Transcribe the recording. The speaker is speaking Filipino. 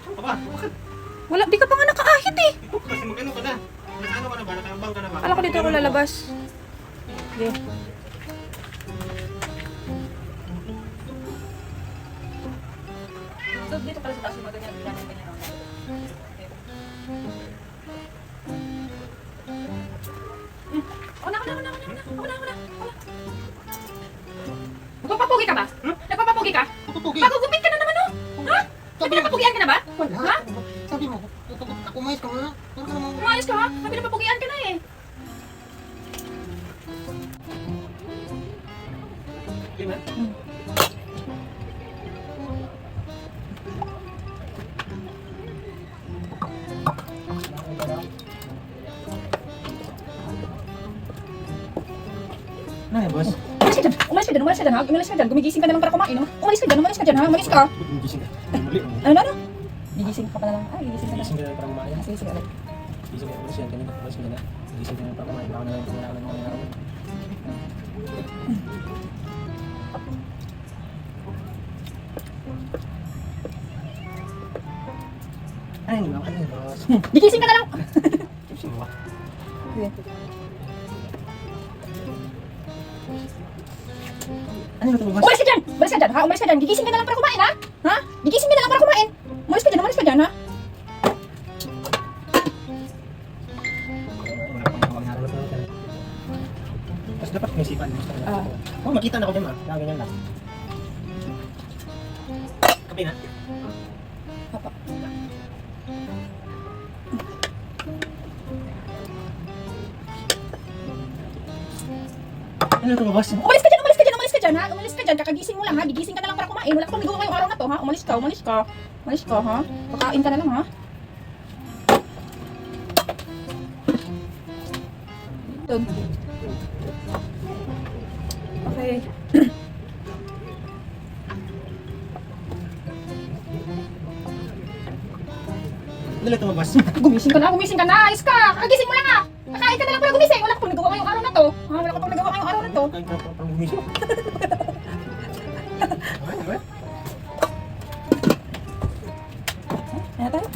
Saan ka ba? Bakit? Wala, di ka pa nga nakaahit eh. Ito kasi mag-ano ka na. Nakaano ka na ba? Nakaambang ka na ba? Akala ko dito ako lalabas. Sige. So, dito pala sa taas yung ganyan, ganyan, ganyan. Nagpapapugi ka ba? Nagpapapugi ka? Pupugi. Pagugupit ka na naman oh! Ha? May pinapapugian ka na ba? Wala. Ha? Sabi mo, kumayos ka nga. Parang ka naman. Umayos ka ha? May pinapapugian ka na eh. Lima? Ano yan, boss? Umalis ka dyan! Umalis ka dyan! Umalis ka dyan ha! Umalis ka dyan! Gumigising ka na lang para kumain oh! Umalis ka dyan! Umalis ka dyan ha! Umalis ka! Gising ka. Mali. Ano? Gigising ka pa na lang. Ah, gigising ka na. Gising ka na para kumain. Sige, sige ulit. Gising ka. Umalis yan kanina. Umalis ka na. Gising ka na para kumain. Baka na lang kung wala ka ng mga araw. Ano yun, ano yun, boss? Gigising ka na lang! Gising mo ba? Sige. Ano yun ito, boss? Umalis ka dyan! Umalis ka dyan ha! Umalis ka dyan! Gigising ka na lang para kumain ha! Ha? Gigising ka na lang para kumain! Umalis ka dyan! Umalis ka dyan ha! Tapos dapat may sipan. Ah. Oh, makita na ako dyan, ma. Ganyan lang. Kape na. Papa. Ano ito, boss? Umalis ka dyan! Umalis ka dyan! Umalis ka dyan ha! Umalis ka dyan! Kakagising mo lang ha! Gigising ka na lang para kumain! Wala ka pang nagawa ngayong araw na to ha! Umalis ka! Umalis ka! Umalis ka ha! Kakain ka na lang ha! Dun. Okay. Ano ito, boss? Gumising ka na! Gumising ka na! Ayos ka! Kakagising mo lang ha! Kakain ka na lang para gumising! Wala ka pang nagawa ngayong araw na to! Ha? Wala ka pang nagawa ngayong araw na to! Kain ka pang gumising. Okay, okay. Ayan tayo.